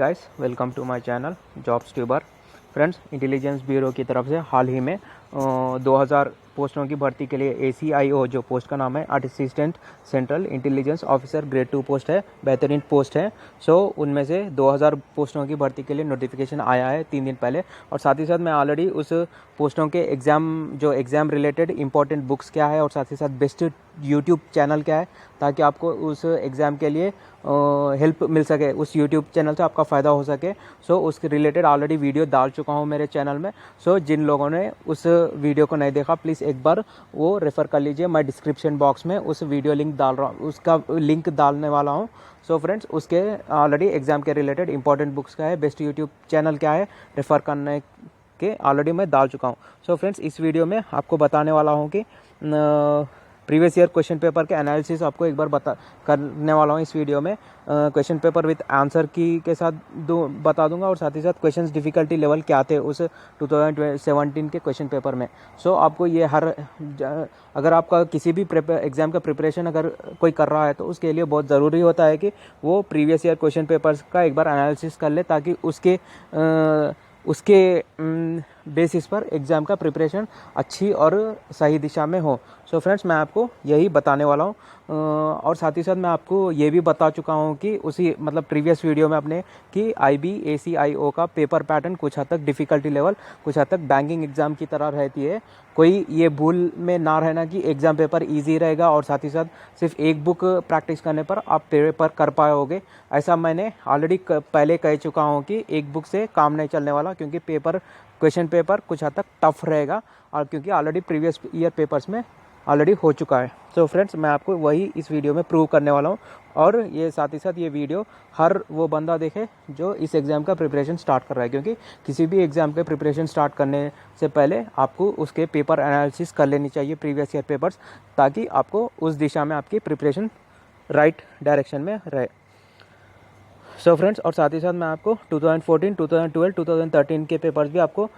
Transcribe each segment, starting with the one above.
Guys welcome to my channel jobs tuber. Friends, intelligence bureau की तरफ से हाल ही में 2000 पोस्टों की भर्ती के लिए ACIO जो पोस्ट का नाम है assistant central intelligence officer grade 2 post है, बेहतरीन पोस्ट है। उनमें से 2000 पोस्टों की भर्ती के लिए नोटिफिकेशन आया है 3 दिन पहले। और साथ ही साथ मैं ऑलरेडी उस पोस्टों के एग्ज़ाम रिलेटेड इंपॉर्टेंट बुक्स क्या है और साथ ही साथ बेस्ट यूट्यूब चैनल क्या है, ताकि आपको उस एग्ज़ाम के लिए हेल्प मिल सके, उस यूट्यूब चैनल से आपका फ़ायदा हो सके। उसके रिलेटेड ऑलरेडी वीडियो डाल चुका हूँ मेरे चैनल में। जिन लोगों ने उस वीडियो को नहीं देखा, प्लीज़ एक बार वो रेफ़र कर लीजिए। मैं डिस्क्रिप्शन बॉक्स में उस वीडियो लिंक डाल रहा हूँ, उसका लिंक डालने वाला हूँ। फ्रेंड्स, उसके ऑलरेडी एग्ज़ाम के रिलेटेड इंपॉर्टेंट बुक्स क्या है, बेस्ट यूट्यूब चैनल क्या है, रेफ़र करने के ऑलरेडी मैं डाल चुका हूँ। फ्रेंड्स, इस वीडियो में आपको बताने वाला हूँ कि प्रीवियस ईयर क्वेश्चन पेपर के एनालिसिस आपको एक बार करने वाला हूँ इस वीडियो में। क्वेश्चन पेपर विद आंसर की के साथ बता दूंगा, और साथ ही साथ क्वेश्चंस डिफ़िकल्टी लेवल क्या थे उस 2017 के क्वेश्चन पेपर में। आपको ये अगर आपका किसी भी एग्ज़ाम का प्रिपरेशन अगर कोई कर रहा है तो उसके लिए बहुत ज़रूरी होता है कि वो प्रीवियस ईयर क्वेश्चन पेपर्स का एक बार एनालिसिस कर ले, ताकि उसके बेसिस पर एग्ज़ाम का प्रिपरेशन अच्छी और सही दिशा में हो। फ्रेंड्स, मैं आपको यही बताने वाला हूँ। और साथ ही साथ मैं आपको ये भी बता चुका हूँ कि उसी प्रीवियस वीडियो में अपने कि IB ACIO का पेपर पैटर्न कुछ हद तक डिफ़िकल्टी लेवल कुछ हद तक बैंकिंग एग्ज़ाम की तरह रहती है। कोई ये भूल में ना रहना कि एग्ज़ाम पेपर ईजी रहेगा और साथ ही साथ सिर्फ एक बुक प्रैक्टिस करने पर आप पेपर कर पाओगे, ऐसा मैंने ऑलरेडी पहले कह चुका हूँ कि एक बुक से काम नहीं चलने वाला, क्योंकि क्वेश्चन पेपर कुछ हद तक टफ रहेगा, और क्योंकि ऑलरेडी प्रीवियस ईयर पेपर्स में ऑलरेडी हो चुका है। फ्रेंड्स, मैं आपको वही इस वीडियो में प्रूव करने वाला हूँ। और ये साथ ही साथ ये वीडियो हर वो बंदा देखे जो इस एग्ज़ाम का प्रिपरेशन स्टार्ट कर रहा है, क्योंकि किसी भी एग्ज़ाम के प्रिपरेशन स्टार्ट करने से पहले आपको उसके पेपर एनालिसिस कर लेनी चाहिए, प्रीवियस ईयर पेपर्स, ताकि आपको उस दिशा में आपकी प्रिपरेशन राइट डायरेक्शन में रहे। फ्रेंड्स, और साथ ही साथ मैं आपको 2014, 2012, 2013 के पेपर्स भी आपको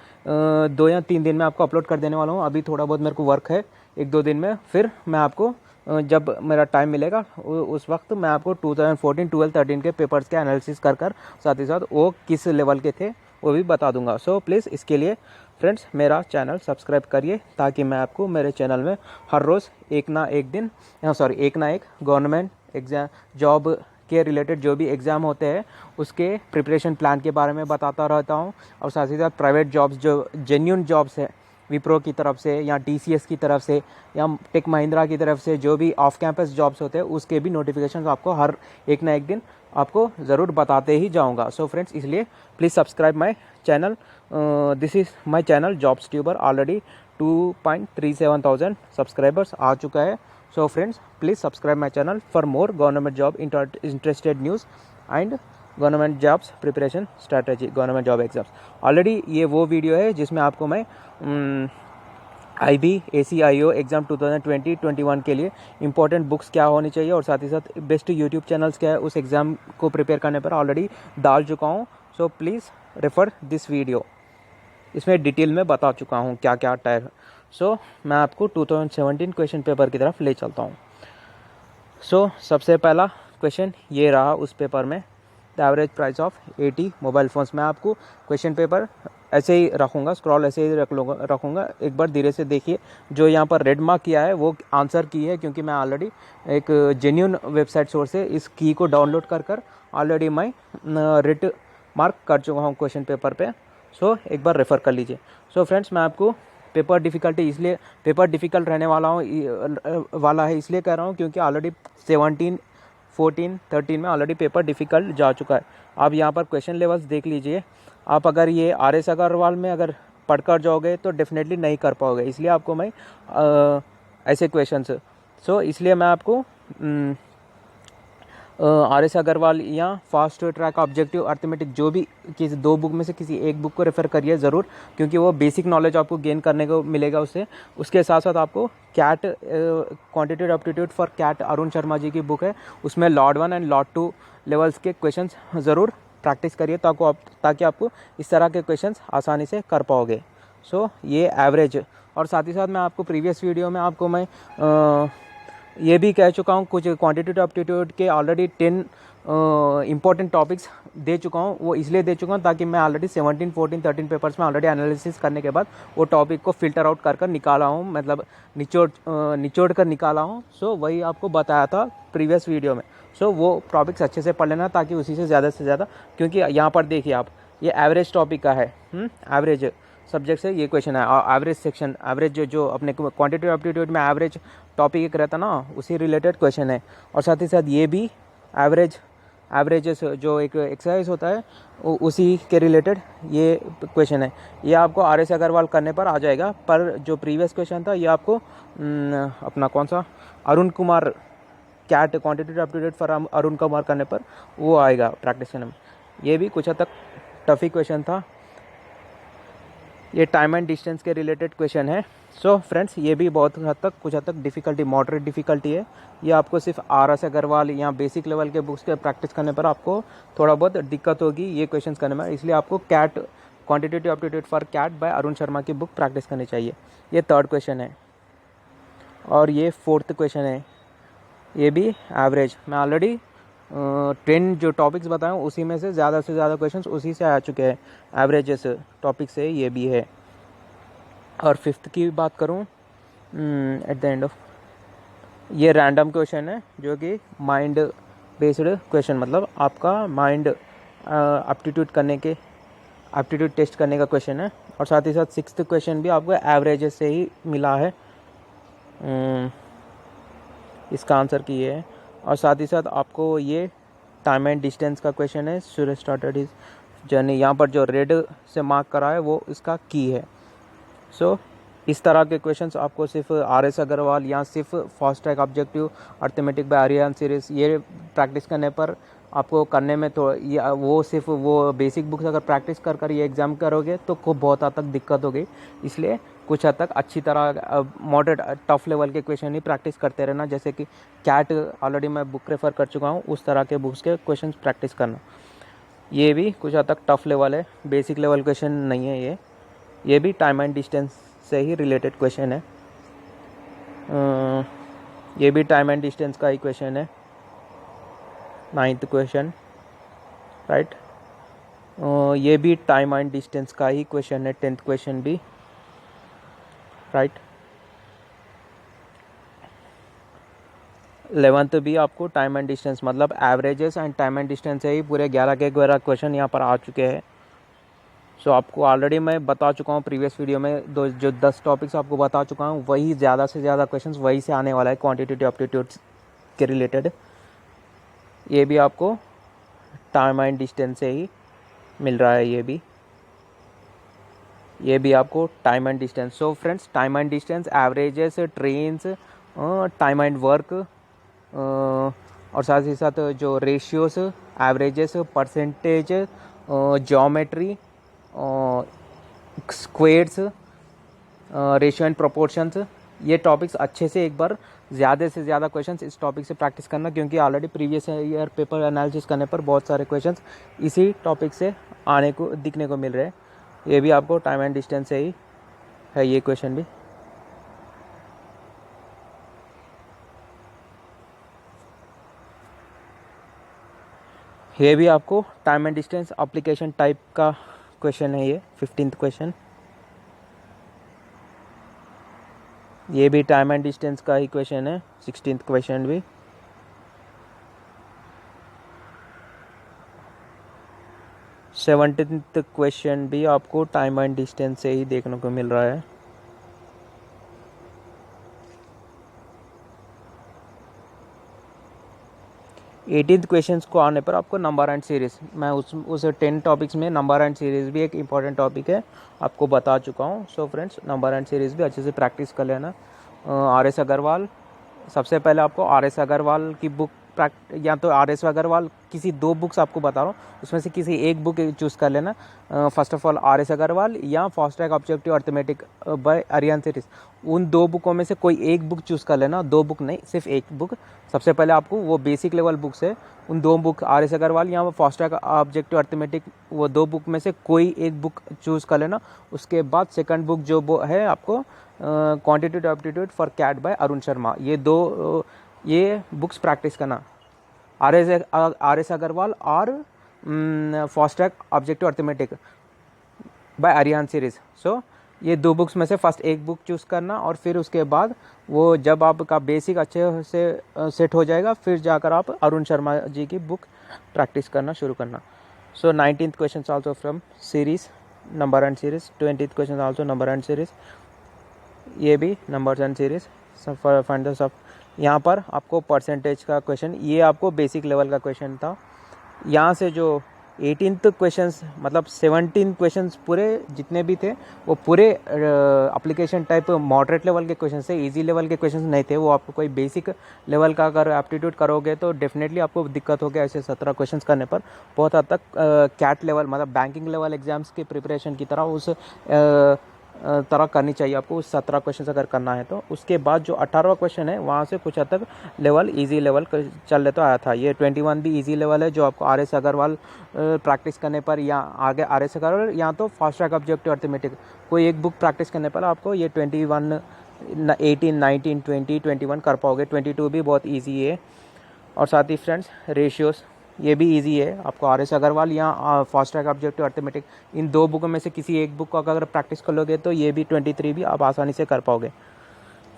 2 या 3 दिन में आपको अपलोड कर देने वाला हूँ। अभी थोड़ा बहुत मेरे को वर्क है 1-2 दिन में, फिर मैं आपको जब मेरा टाइम मिलेगा उस वक्त मैं आपको 2014, 12, 13 के पेपर्स के एनालिसिस कर साथ ही साथ वो किस लेवल के थे वो भी बता दूंगा। प्लीज़ इसके लिए फ्रेंड्स मेरा चैनल सब्सक्राइब करिए, ताकि मैं आपको मेरे चैनल में हर रोज़ एक ना एक गवर्नमेंट एग्ज़ाम जॉब के रिलेटेड जो भी एग्ज़ाम होते हैं उसके प्रिपरेशन प्लान के बारे में बताता रहता हूँ। और साथ ही साथ प्राइवेट जॉब्स जो जेन्युइन जॉब्स है, विप्रो की तरफ से या TCS की तरफ से या टेक महिंद्रा की तरफ से जो भी ऑफ कैंपस जॉब्स होते हैं उसके भी नोटिफिकेशन आपको हर एक ना एक दिन आपको ज़रूर बताते ही जाऊँगा। फ्रेंड्स, इसलिए please subscribe my channel. This is my channel jobs Tuber. Already 2.37,000 subscribers आ चुका है। Friends, please subscribe my channel for more government job interested news and government jobs preparation strategy, government job exams. Already ये वो video है जिसमें आपको मैं IB ACIO exam 2020-21 के लिए इंपॉर्टेंट बुक्स क्या होनी चाहिए और साथ ही साथ बेस्ट यूट्यूब चैनल्स क्या है उस एग्ज़ाम को प्रिपेयर करने पर ऑलरेडी डाल चुका हूँ। प्लीज़ रेफर दिस वीडियो, इसमें डिटेल में बता चुका हूँ क्या क्या टाइप। मैं आपको 2017 क्वेश्चन पेपर की तरफ ले चलता हूँ। सबसे पहला क्वेश्चन ये रहा उस पेपर में, the average price of 80 mobile phones. मैं आपको क्वेश्चन पेपर ऐसे ही रखूँगा, स्क्रॉल ऐसे ही रखूँगा, एक बार धीरे से देखिए। जो यहाँ पर रेड मार्क किया है वो आंसर की है, क्योंकि मैं ऑलरेडी एक जेन्युइन वेबसाइट सोर्स से इस की को डाउनलोड कर ऑलरेडी मैं रेड मार्क कर चुका हूँ क्वेश्चन पेपर पे। एक बार रेफ़र कर लीजिए। फ्रेंड्स, मैं आपको पेपर डिफ़िकल्ट रहने वाला है इसलिए कह रहा हूँ, क्योंकि ऑलरेडी 17, 14, 13 में ऑलरेडी पेपर डिफ़िकल्ट जा चुका है। आप यहाँ पर क्वेश्चन लेवल्स देख लीजिए। आप अगर ये RS अग्रवाल में अगर पढ़कर जाओगे तो डेफिनेटली नहीं कर पाओगे, इसलिए आपको मैं ऐसे क्वेश्चंस इसलिए मैं आपको RS अग्रवाल या फास्ट ट्रैक ऑब्जेक्टिव अर्थमेटिक जो भी किसी 2 बुक में से किसी एक बुक को रेफ़र करिए ज़रूर, क्योंकि वो बेसिक नॉलेज आपको गेन करने को मिलेगा उससे। उसके साथ साथ आपको CAT quantitative aptitude for CAT Arun Sharma ji की बुक है, उसमें लॉट 1 एंड लॉट 2 लेवल्स के क्वेश्चंस ज़रूर प्रैक्टिस करिए, ताकि आपको इस तरह के क्वेश्चंस आसानी से कर पाओगे। ये एवरेज। और साथ ही साथ मैं आपको प्रीवियस वीडियो में आपको मैं ये भी कह चुका हूँ, कुछ क्वांटिटेटिव एप्टीट्यूड के ऑलरेडी 10 इंपॉर्टेंट टॉपिक्स दे चुका हूँ। वो इसलिए दे चुका हूँ ताकि मैं ऑलरेडी 17, 14, 13 पेपर्स में ऑलरेडी एनालिसिस करने के बाद वो टॉपिक को फिल्टर आउट कर निकाला हूँ, मतलब निचोड़ कर निकाला हूँ। सो वही आपको बताया था प्रीवियस वीडियो में। सो वो टॉपिक्स अच्छे से पढ़ लेना ताकि उसी से ज़्यादा, क्योंकि यहाँ पर देखिए आप, ये एवरेज टॉपिक का है, एवरेज सब्जेक्ट से ये क्वेश्चन है। और एवरेज सेक्शन, एवरेज जो अपने क्वांटिटेटिव एप्टीट्यूड में एवरेज टॉपिक एक रहता ना, उसी रिलेटेड क्वेश्चन है। और साथ ही साथ ये भी एवरेजेस जो एक एक्सरसाइज होता है उसी के रिलेटेड ये क्वेश्चन है। ये आपको RS अग्रवाल करने पर आ जाएगा, पर जो प्रीवियस क्वेश्चन था ये आपको अपना कौन सा Arun Kumar CAT quantitative aptitude for Arun Kumar करने पर वो आएगा प्रैक्टिस करने में। ये भी कुछ हद तक टफी क्वेश्चन था। ये टाइम एंड डिस्टेंस के रिलेटेड क्वेश्चन है। सो फ्रेंड्स, ये भी बहुत हद तक कुछ हद तक डिफ़िकल्टी, मॉडरेट डिफ़िकल्टी है। ये आपको सिर्फ RS अग्रवाल या बेसिक लेवल के बुक्स के प्रैक्टिस करने पर आपको थोड़ा बहुत दिक्कत होगी ये क्वेश्चंस करने में। इसलिए आपको CAT quantitative aptitude for CAT by Arun Sharma की बुक प्रैक्टिस करनी चाहिए। ये 3rd क्वेश्चन है और ये 4th क्वेश्चन है। ये भी एवरेज, मैं ऑलरेडी 10 जो टॉपिक्स बताए उसी में से ज़्यादा क्वेश्चंस उसी से आ चुके हैं, एवरेजेस टॉपिक से ये भी है। और 5th की बात करूं, एट द एंड ऑफ, ये रैंडम क्वेश्चन है जो कि माइंड बेस्ड क्वेश्चन, मतलब आपका माइंड एप्टीट्यूड टेस्ट करने का क्वेश्चन है। और साथ ही साथ 6th क्वेश्चन भी आपको एवरेजेस से ही मिला है, इसका आंसर की है। और साथ ही साथ आपको ये टाइम एंड डिस्टेंस का क्वेश्चन है, सूर्य स्टार्टेड हिज जर्नी, यहाँ पर जो रेड से मार्क करा है वो इसका की है। सो इस तरह के क्वेश्चंस आपको सिर्फ RS अग्रवाल या सिर्फ fast track objective arithmetic by Aryan series ये प्रैक्टिस करने पर आपको करने में तो ये वो सिर्फ वो बेसिक बुक्स अगर प्रैक्टिस कर ये एग्ज़ाम करोगे तो खूब बहुत हद तक दिक्कत होगी। इसलिए कुछ हद तक अच्छी तरह मॉडरेट टफ लेवल के क्वेश्चन ही प्रैक्टिस करते रहना, जैसे कि कैट ऑलरेडी मैं बुक रेफ़र कर चुका हूँ, उस तरह के बुक्स के क्वेश्चन प्रैक्टिस करना। ये भी कुछ हद तक टफ लेवल है, बेसिक लेवल क्वेश्चन नहीं है ये भी टाइम एंड डिस्टेंस से ही रिलेटेड क्वेश्चन है। ये भी टाइम एंड डिस्टेंस का ही क्वेश्चन है, 9th क्वेश्चन, राइट। ये भी टाइम एंड डिस्टेंस का ही क्वेश्चन है, 10th क्वेश्चन भी, राइट। 11th भी आपको टाइम एंड डिस्टेंस, मतलब averages and time and distance से ही पूरे 11 के 11 क्वेश्चन यहाँ पर आ चुके हैं। सो आपको ऑलरेडी मैं बता चुका हूँ प्रीवियस वीडियो में, जो 10 टॉपिक्स आपको बता चुका हूँ वही ज़्यादा से ज़्यादा क्वेश्चंस वही से आने वाला है क्वांटिटेटिव एप्टीट्यूड्स के रिलेटेड। ये भी आपको टाइम एंड डिस्टेंस से ही मिल रहा है, ये भी आपको time and distance. So friends, time and distance, averages, trains, time and work, और साथ ही साथ जो ratios, averages, percentage, geometry, squares, ratio and proportions, ये टॉपिक्स अच्छे से एक बार ज़्यादा से ज़्यादा क्वेश्चंस इस टॉपिक से प्रैक्टिस करना, क्योंकि already previous year paper analysis करने पर बहुत सारे क्वेश्चंस इसी टॉपिक से दिखने को मिल रहे हैं। ये भी आपको टाइम एंड डिस्टेंस से ही है ये क्वेश्चन भी। ये भी आपको time and distance application type का क्वेश्चन है, ये 15th क्वेश्चन। ये भी टाइम एंड डिस्टेंस का ही क्वेश्चन है, 16th क्वेश्चन भी। सेवनटीन्थ क्वेश्चन भी आपको टाइम एंड डिस्टेंस से ही देखने को मिल रहा है। एटीन्थ क्वेश्चंस को आने पर आपको नंबर एंड सीरीज़, मैं उस 10 टॉपिक्स में नंबर एंड सीरीज़ भी एक इम्पॉर्टेंट टॉपिक है, आपको बता चुका हूँ। So friends, number and series भी अच्छे से प्रैक्टिस कर लेना। RS अग्रवाल, सबसे पहले आपको RS अग्रवाल की बुक या तो RS अग्रवाल किसी 2 बुक्स आपको बता रहा हूँ, उसमें से किसी एक बुक चूज़ कर लेना। First of all RS Agarwal या fast track objective arithmetic by Aryan series, उन 2 बुकों में से कोई एक बुक चूज़ कर लेना, 2 बुक नहीं, सिर्फ एक बुक। सबसे पहले आपको वो बेसिक लेवल बुक्स है, उन 2 बुक RS अग्रवाल या फास्ट ट्रैक ऑब्जेक्टिव अर्थमेटिक, वो 2 बुक में से कोई एक बुक चूज़ कर लेना। उसके बाद सेकंड बुक जो है आपको quantitative aptitude for CAT by Arun Sharma, ये बुक्स प्रैक्टिस करना। RS अग्रवाल और fast track objective arithmetic by Arihant series. So ये 2 बुक्स में से फर्स्ट एक बुक चूज़ करना, और फिर उसके बाद वो जब आपका बेसिक अच्छे से सेट हो जाएगा, फिर जाकर आप अरुण शर्मा जी की बुक प्रैक्टिस करना शुरू करना। सो 19th question also from series number and series, 20th question also number and series, ये भी नंबर्स एंड सीरीज। सब फाइंड द सब। यहाँ पर आपको परसेंटेज का क्वेश्चन, ये आपको बेसिक लेवल का क्वेश्चन था। यहाँ से जो 18th क्वेश्चंस मतलब 17 क्वेश्चंस पूरे जितने भी थे वो पूरे एप्लीकेशन टाइप मॉडरेट लेवल के क्वेश्चन थे, इजी लेवल के क्वेश्चंस नहीं थे। वो आपको कोई बेसिक लेवल का अगर एप्टीट्यूड करोगे तो डेफिनेटली आपको दिक्कत होगी ऐसे 17 क्वेश्चंस करने पर। बहुत हद तक कैट लेवल मतलब बैंकिंग लेवल एग्जाम्स की प्रिपरेशन की तरह उस तरह करनी चाहिए आपको, उस 17 क्वेश्चन अगर करना है तो। उसके बाद जो 18वां क्वेश्चन है वहाँ से कुछ हद तक लेवल इजी लेवल चल लेता आया था। ये 21 भी इजी लेवल है जो आपको RS अग्रवाल प्रैक्टिस करने पर, या आगे RS अग्रवाल या तो फास्ट ट्रैक ऑब्जेक्टिव अर्थमेटिक कोई एक बुक प्रैक्टिस करने पर आपको ये 21, 18, 19, 20, 21 कर पाओगे। 22 भी बहुत ईजी है। और साथ ही फ्रेंड्स रेशियोज़ ये भी इजी है आपको, RS अग्रवाल या फास्ट ट्रैक ऑब्जेक्टिव अर्थमेटिक, इन 2 बुकों में से किसी एक बुक को अगर प्रैक्टिस कर लोगे तो ये भी 23 भी आप आसानी से कर पाओगे।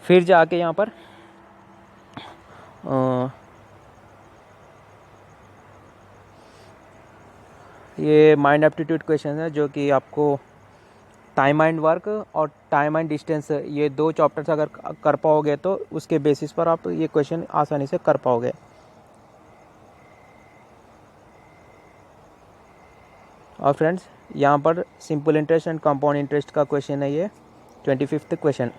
फिर जाके यहाँ पर ये माइंड एप्टीट्यूड क्वेश्चन है जो कि आपको टाइम एंड वर्क और टाइम एंड डिस्टेंस, ये 2 चैप्टर्स अगर कर पाओगे तो उसके बेसिस पर आप ये क्वेश्चन आसानी से कर पाओगे। और फ्रेंड्स यहाँ पर simple interest and compound interest का क्वेश्चन है ये 25th क्वेश्चन।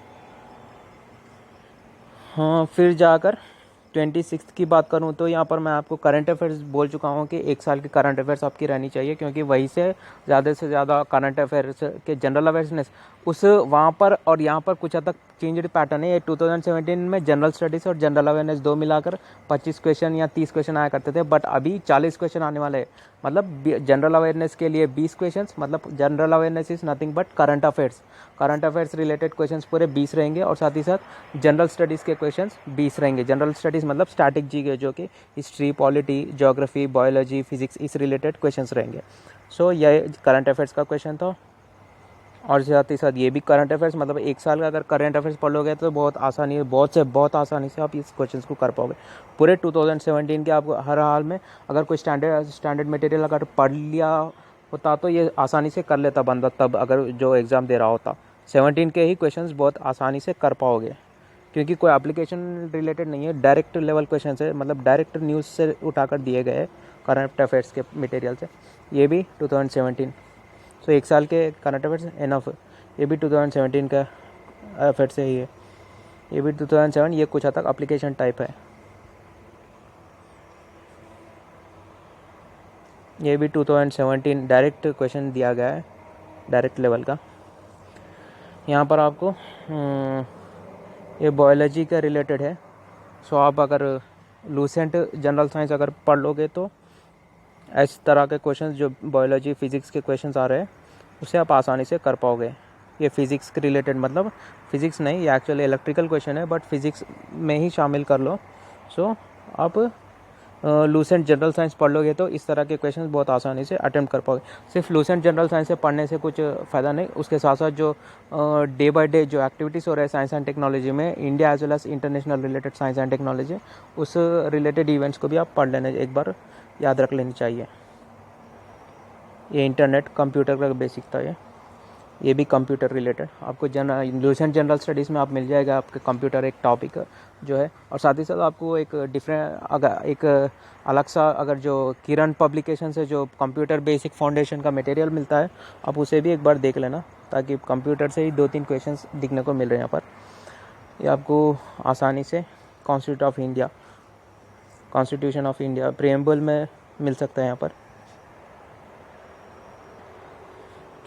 हाँ, फिर जाकर 26th की बात करूँ तो यहाँ पर मैं आपको करंट अफेयर्स बोल चुका हूँ कि 1 साल की करंट अफेयर्स आपकी रहनी चाहिए, क्योंकि वहीं से ज़्यादा करंट अफेयर्स के जनरल अवेयरनेस उस वहाँ पर और यहाँ पर कुछ हद तक चेंज्ड पैटर्न है। ये 2017 में जनरल स्टडीज़ और जनरल अवेयरनेस 2 मिलाकर 25 क्वेश्चन या 30 क्वेश्चन आया करते थे, बट अभी 40 क्वेश्चन आने वाले हैं। मतलब जनरल अवेयरनेस के लिए 20 क्वेश्चन, मतलब general awareness is nothing but current affairs related questions पूरे 20 रहेंगे, और साथ ही साथ जनरल स्टडीज़ के क्वेश्चंस 20 रहेंगे। जनरल स्टडीज़ मतलब स्टैटिक जी के, जो कि history, polity, geography, biology, physics, इस रिलेटेड क्वेश्चंस रहेंगे। सो ये करंट अफेयर्स का क्वेश्चन था। और साथ ही साथ ये भी करंट अफेयर्स, मतलब 1 साल का अगर करंट अफेयर्स पढ़ लोगे तो बहुत बहुत आसानी से आप इस क्वेश्चन को कर पाओगे। पूरे 2017 के आपको हर हाल में अगर कोई स्टैंडर्ड मटेरियल अगर पढ़ लिया होता तो ये आसानी से कर लेता बंदा, तब अगर जो एग्ज़ाम दे रहा होता। 17 के ही क्वेश्चंस बहुत आसानी से कर पाओगे, क्योंकि कोई एप्लीकेशन रिलेटेड नहीं है, डायरेक्ट लेवल क्वेश्चन है, मतलब डायरेक्ट न्यूज़ से उठाकर दिए गए करंट अफेयर्स के मटेरियल से। ये भी 2017। सो 1 साल के करंट अफेयर्स एनफ। ये भी 2017 का अफेयर से ही है। ये भी 2007, ये कुछ हद तक एप्लीकेशन टाइप है। ये भी 2017 डायरेक्ट क्वेश्चन दिया गया है, डायरेक्ट लेवल का। यहाँ पर आपको ये बायोलॉजी का रिलेटेड है। सो आप अगर लूसेंट जनरल साइंस अगर पढ़ लोगे तो इस तरह के क्वेश्चन जो बायोलॉजी फिजिक्स के क्वेश्चंस आ रहे हैं उसे आप आसानी से कर पाओगे। ये फिजिक्स के रिलेटेड, मतलब फिजिक्स नहीं, ये एक्चुअली इलेक्ट्रिकल क्वेश्चन है, बट फिजिक्स में ही शामिल कर लो। सो आप लूसेंट जनरल साइंस पढ़ लोगे तो इस तरह के क्वेश्चंस बहुत आसानी से अटेम्प्ट कर पाओगे। सिर्फ लूसेंट जनरल साइंस से पढ़ने से कुछ फ़ायदा नहीं, उसके साथ साथ जो डे बाय डे जो एक्टिविटीज़ हो रहे हैं साइंस एंड टेक्नोलॉजी में, India as well as international related science and technology, उस रिलेटेड इवेंट्स को भी आप पढ़ लेने एक बार याद रख लेनी चाहिए। ये इंटरनेट कंप्यूटर का बेसिक था। ये भी कंप्यूटर रिलेटेड आपको लूसेंट जनरल स्टडीज़ में आप मिल जाएगा, आपके कंप्यूटर एक टॉपिक जो है। और साथ ही साथ आपको एक एक अलग सा अगर जो किरण पब्लिकेशन से जो कंप्यूटर बेसिक फाउंडेशन का मटेरियल मिलता है, आप उसे भी एक बार देख लेना, ताकि कंप्यूटर से ही 2-3 क्वेश्चंस दिखने को मिल रहे हैं यहाँ पर। ये आपको आसानी से कॉन्स्टिट्यूशन ऑफ इंडिया प्रीएम्बल में मिल सकता है यहाँ पर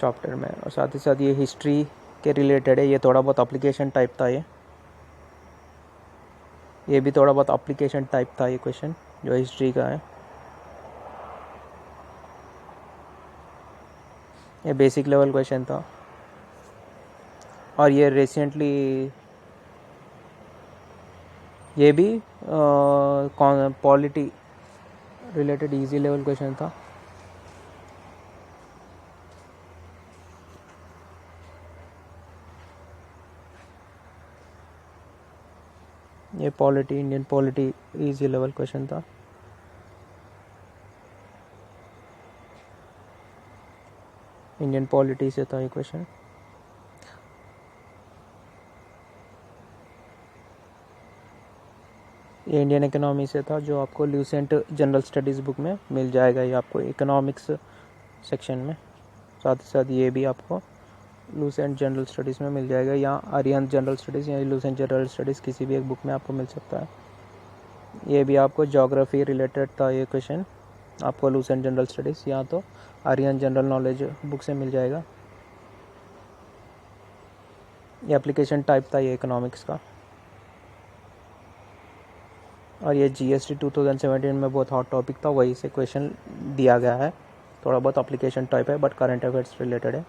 चैप्टर में। और साथ ही साथ ये हिस्ट्री के रिलेटेड है, ये थोड़ा बहुत एप्लीकेशन टाइप था। ये भी थोड़ा बहुत एप्लीकेशन टाइप था ये क्वेश्चन जो हिस्ट्री का है। ये बेसिक लेवल क्वेश्चन था। और ये रिसेंटली ये भी polity related easy level question था। ये polity, Indian polity easy level question था। इंडियन पॉलिटी से था ये क्वेश्चन। ये इंडियन इकोनॉमी से था, जो आपको ल्यूसेंट जनरल स्टडीज़ बुक में मिल जाएगा। ये आपको इकोनॉमिक्स सेक्शन में, साथ ही साथ ये भी आपको लूसेंट जनरल स्टडीज़ में मिल जाएगा, या आर्यन जनरल स्टडीज़ या लूसेंट जनरल स्टडीज़ किसी भी एक बुक में आपको मिल सकता है। ये भी आपको ज्योग्राफी रिलेटेड था ये क्वेश्चन, आपको लूसेंट जनरल स्टडीज़ या तो आर्यन जनरल नॉलेज बुक से मिल जाएगा। ये एप्लीकेशन टाइप था ये इकोनॉमिक्स का। और ये जीएसटी 2017 में बहुत हॉट टॉपिक था, वही से क्वेश्चन दिया गया है। थोड़ा बहुत एप्लीकेशन टाइप है बट करंट अफेयर्स रिलेटेड है।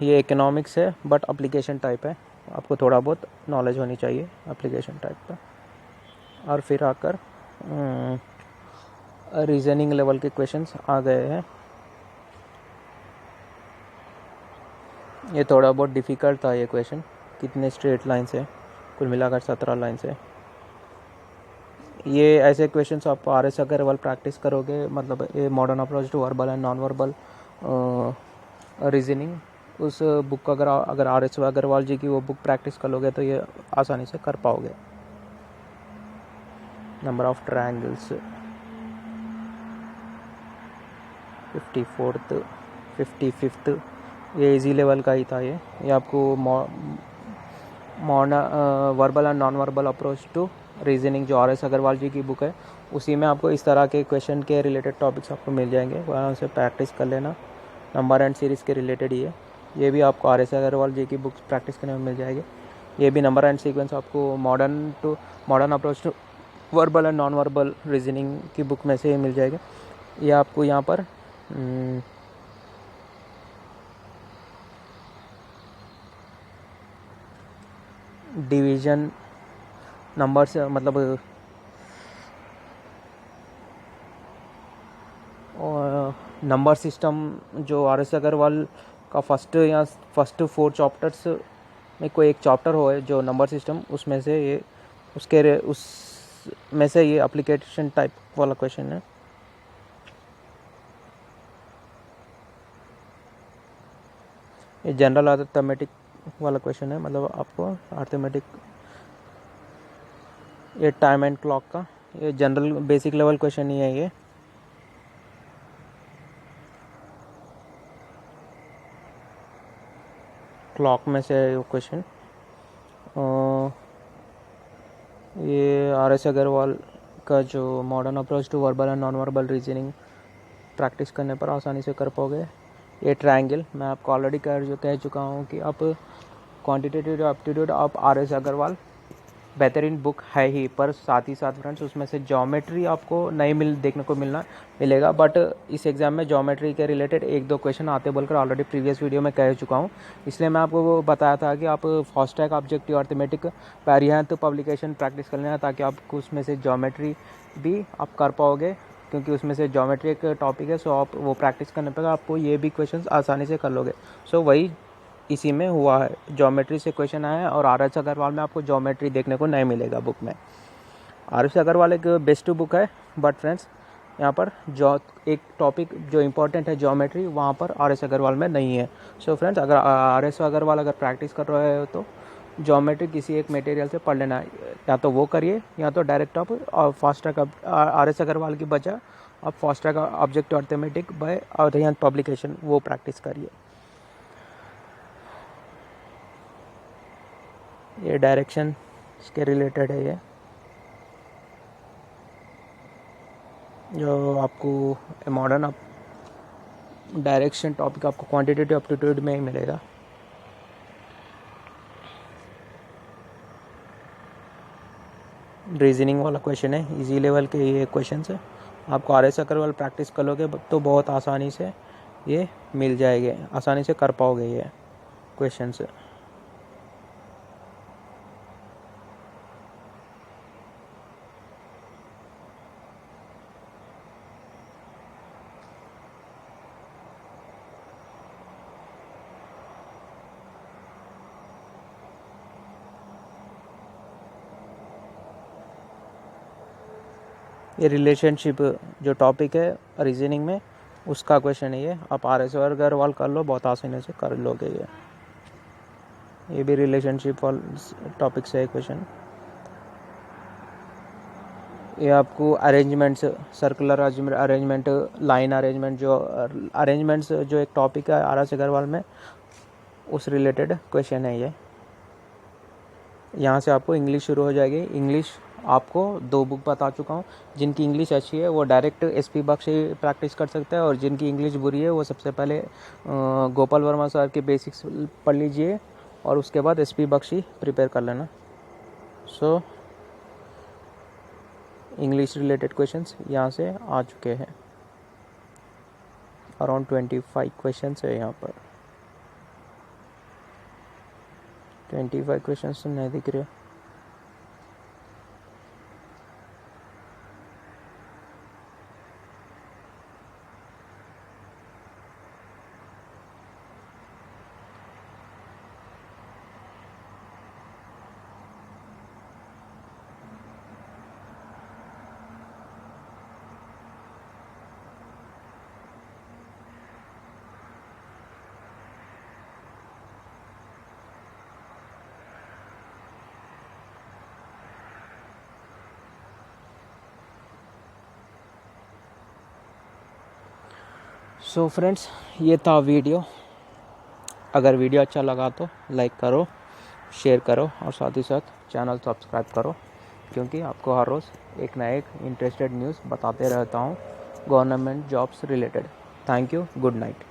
ये इकोनॉमिक्स है बट एप्लीकेशन टाइप है, आपको थोड़ा बहुत नॉलेज होनी चाहिए एप्लीकेशन टाइप का। और फिर आकर रीजनिंग लेवल के क्वेश्चंस आ गए हैं। ये थोड़ा बहुत डिफ़िकल्ट था ये क्वेश्चन। कितने स्ट्रेट लाइन से, कुल मिलाकर 17 लाइन से। ये ऐसे क्वेश्चंस आप RS अग्रवाल प्रैक्टिस करोगे, मतलब ये modern approach to verbal and non verbal reasoning, उस बुक का अगर RS अग्रवाल जी की वो बुक प्रैक्टिस कर लोगे तो ये आसानी से कर पाओगे। Number of triangles 54th 55th, ये इजी लेवल का ही था। ये आपको verbal and non verbal approach to reasoning जो RS अग्रवाल जी की बुक है, उसी में आपको इस तरह के क्वेश्चन के रिलेटेड टॉपिक्स आपको मिल जाएंगे, वहाँ से प्रैक्टिस कर लेना। नंबर एंड सीरीज़ के रिलेटेड ये भी आपको RS अग्रवाल जी की बुक्स प्रैक्टिस करने में मिल जाएगी। ये भी नंबर एंड सीक्वेंस आपको modern approach to verbal and non verbal reasoning की बुक में से मिल जाएगा। ये आपको यहाँ पर डिवीज़न नंबर्स, मतलब नंबर सिस्टम जो RS अग्रवाल का फर्स्ट 4 चैप्टर्स में कोई एक चैप्टर हो है जो नंबर सिस्टम, उसमें से ये उसमें से ये एप्लीकेशन टाइप वाला क्वेश्चन है। ये जनरल अर्थमेटिक वाला क्वेश्चन है, मतलब आपको अर्थमेटिक, ये टाइम एंड क्लॉक का, ये जनरल बेसिक लेवल क्वेश्चन ही है ये। क्लॉक में से क्वेश्चन, ये RS अग्रवाल का जो modern approach to verbal and non verbal reasoning practice करने पर आसानी से कर पाओगे। ये ट्रायंगल मैं आपको ऑलरेडी कह चुका हूँ कि आप quantitative aptitude of RS Agarwal बेहतरीन बुक है ही, पर साथ ही साथ फ्रेंड्स उसमें से ज्योमेट्री आपको नहीं देखने को मिलेगा। बट इस एग्ज़ाम में ज्योमेट्री के रिलेटेड 1-2 क्वेश्चन आते बोलकर ऑलरेडी प्रीवियस वीडियो में कह चुका हूँ, इसलिए मैं आपको वो बताया था कि आप fast track objective arithmetic variant publication practice कर लेना, ताकि आपको उसमें से ज्योमेट्री भी आप कर पाओगे, क्योंकि उसमें से ज्योमेट्री एक टॉपिक है। सो आप वो प्रैक्टिस करने पर आपको ये भी क्वेश्चन आसानी से कर लोगे। सो वही इसी में हुआ है, ज्योमेट्री से क्वेश्चन आया है, और RS अग्रवाल में आपको ज्योमेट्री देखने को नहीं मिलेगा बुक में। RS अग्रवाल एक बेस्ट बुक है, बट फ्रेंड्स यहाँ पर जो एक टॉपिक जो इम्पोर्टेंट है ज्योमेट्री, वहाँ पर RS अग्रवाल में नहीं है। सो फ्रेंड्स अगर RS अग्रवाल अगर प्रैक्टिस कर रहे हो तो ज्योमेट्री किसी एक मटेरियल से पढ़ लेना, या तो वो करिए या तो डायरेक्ट आप फास्ट ट्रैक RS अग्रवाल की बजाय आप fast track objective arithmetic by Aryan publication वो प्रैक्टिस करिए। ये डायरेक्शन के रिलेटेड है, ये जो आपको मॉडर्न डायरेक्शन टॉपिक आपको क्वांटिटेटिव एप्टीट्यूड में ही मिलेगा। रीजनिंग वाला क्वेश्चन है, इजी लेवल के ये क्वेश्चन है, आपको RS अग्रवाल प्रैक्टिस कर लोगे तो बहुत आसानी से ये मिल जाएंगे, आसानी से कर पाओगे ये क्वेश्चन से। ये रिलेशनशिप जो टॉपिक है रीजनिंग में उसका क्वेश्चन है ये। आप RS अग्रवाल कर लो, बहुत आसानी से कर लोगे ये भी रिलेशनशिप टॉपिक से है क्वेश्चन। ये आपको arrangements, circular arrangement, line arrangement, जो अरेंजमेंट्स जो एक टॉपिक है RS अग्रवाल में, उस रिलेटेड क्वेश्चन है ये। यहाँ से आपको इंग्लिश शुरू हो जाएगी। इंग्लिश आपको 2 बुक बता चुका हूँ। जिनकी इंग्लिश अच्छी है वो डायरेक्ट SP बख्श से प्रैक्टिस कर सकते हैं, और जिनकी इंग्लिश बुरी है वो सबसे पहले गोपाल वर्मा सर के बेसिक्स पढ़ लीजिए और उसके बाद SP बख्श ही प्रिपेयर कर लेना। सो इंग्लिश रिलेटेड क्वेश्चंस यहाँ से आ चुके हैं। अराउंड 25 क्वेश्चंस है यहाँ पर। 25 क्वेश्चंस तो नहीं दिख रहे। सो फ्रेंड्स, ये था वीडियो। अगर वीडियो अच्छा लगा तो लाइक करो, शेयर करो और साथ ही साथ चैनल सब्सक्राइब करो, क्योंकि आपको हर रोज़ एक ना एक इंटरेस्टेड न्यूज़ बताते रहता हूँ government jobs related. Thank you, good night.